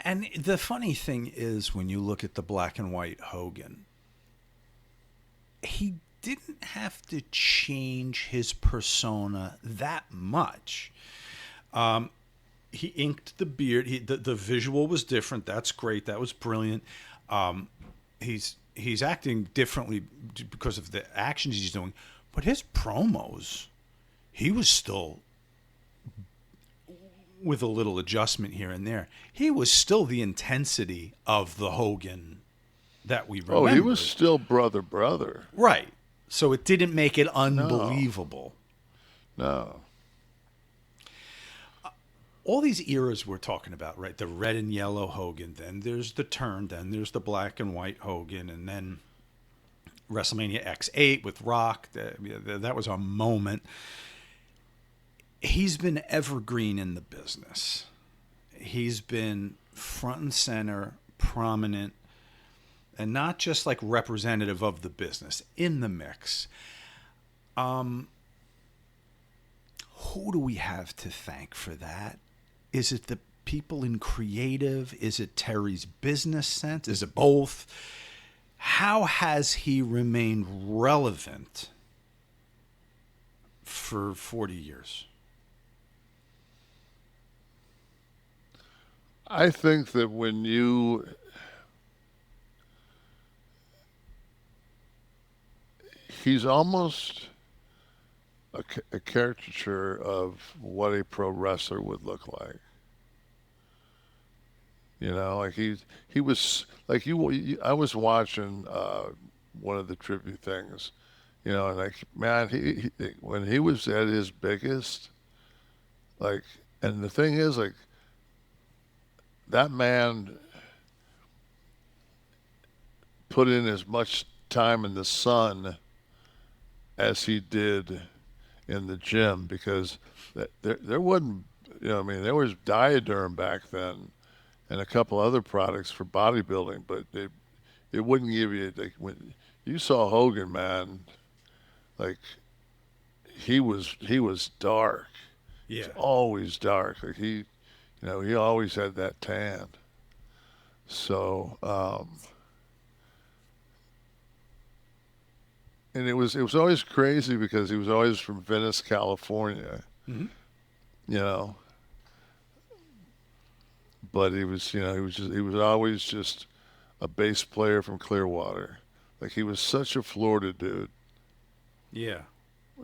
And the funny thing is, when you look at the black and white Hogan, he didn't have to change his persona that much. He inked the beard. The visual was different. That's great. That was brilliant. He's acting differently because of the actions he's doing, but his promos, he was still, with a little adjustment here and there, he was still the intensity of the Hogan that we Oh, he was remembered. still brother. Right. So it didn't make it No, unbelievable. no. All these eras we're talking about, right? The red and yellow Hogan, then there's the turn, then there's the black and white Hogan, and then WrestleMania X8 with Rock. That was a moment. He's been evergreen in the business. He's been front and center, prominent, and not just like representative of the business, in the mix. Who do we have to thank for that? Is it the people in creative? Is it Terry's business sense? Is it both? How has he remained relevant for 40 years? I think that he's almost a caricature of what a pro wrestler would look like. You know, like he was like I was watching one of the tribute things, you know, and like man, he when he was at his biggest, like, and the thing is, like, that man put in as much time in the sun as he did in the gym because there wasn't, you know, I mean, there was Diaderm back then and a couple other products for bodybuilding, but it wouldn't give you, like, when you saw Hogan, man, like, he was dark. He's Yeah. always dark. Like, he always had that tan. So, and it was always crazy because he was always from Venice, California, Mm-hmm. you know. But he was always just a bass player from Clearwater. Like, he was such a Florida dude. Yeah.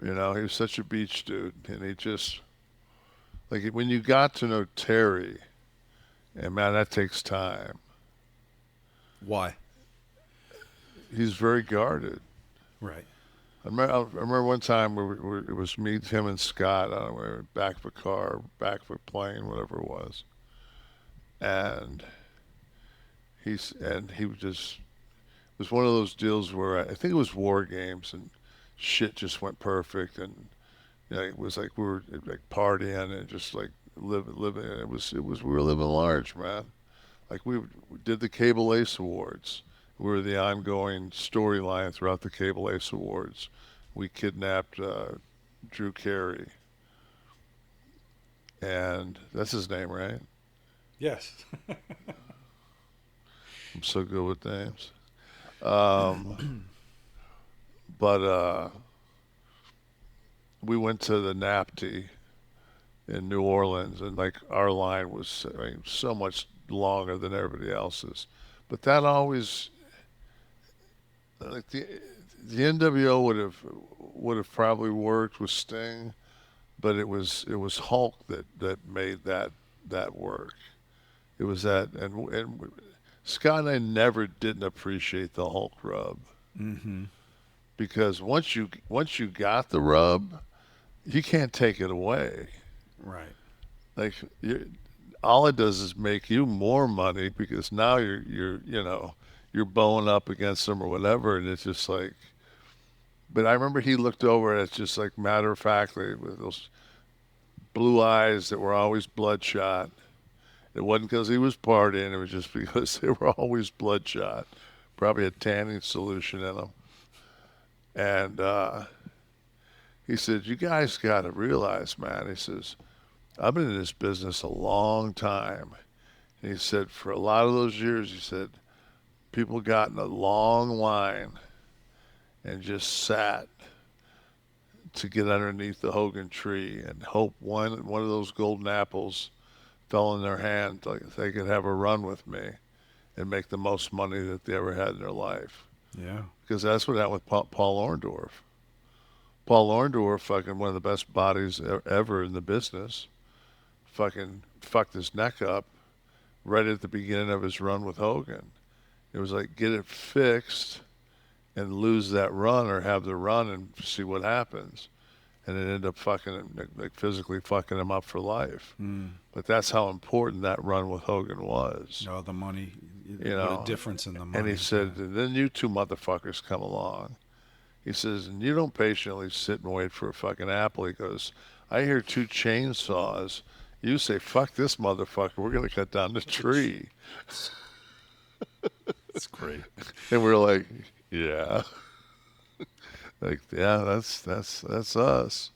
You know, he was such a beach dude, and he just, like, when you got to know Terry, and man, that takes time. Why? He's very guarded. Right. I remember one time where it was me, him, and Scott. I don't know, we were back of a car, back of a plane, whatever it was, and he was just, it was one of those deals where I think it was War Games and shit just went perfect, and you know, it was like we were like partying and just like living. It was we were living large, man. Like, we did the Cable Ace Awards. We were the ongoing storyline throughout the Cable Ace Awards. We kidnapped Drew Carey, and that's his name, right? Yes. I'm so good with names. Um, but we went to the NAPTY in New Orleans, and like our line was, I mean, so much longer than everybody else's. But that always, like, the NWO would have probably worked with Sting, but it was Hulk that made that work. It was that, and Scott and I never didn't appreciate the Hulk rub Mm-hmm. because once you got the rub, you can't take it away. Right. Like, all it does is make you more money because now you're bowing up against them or whatever, and it's just like. But I remember he looked over at it just like matter of factly with those blue eyes that were always bloodshot. It wasn't because he was partying; it was just because they were always bloodshot. Probably a tanning solution in them. And he said, "You guys got to realize, man." He says, "I've been in this business a long time. And he said for a lot of those years, he said people got in a long line and just sat to get underneath the Hogan tree and hope one of those golden apples fell in their hand, like they could have a run with me and make the most money that they ever had in their life. Yeah. Because that's what happened with Paul Orndorff. Paul Orndorff, fucking one of the best bodies ever in the business, fucking fucked his neck up right at the beginning of his run with Hogan. It was like, get it fixed and lose that run or have the run and see what happens. And it ended up fucking, like physically fucking him up for life. Mm. But that's how important that run with Hogan was. No, the money. You What know, a difference in the money. and he said, Yeah. and then you two motherfuckers come along. He says, and you don't patiently sit and wait for a fucking apple. He goes, I hear two chainsaws. You say, fuck this motherfucker. We're going to cut down the tree. It's great. And we're like, yeah. Like, yeah, that's us.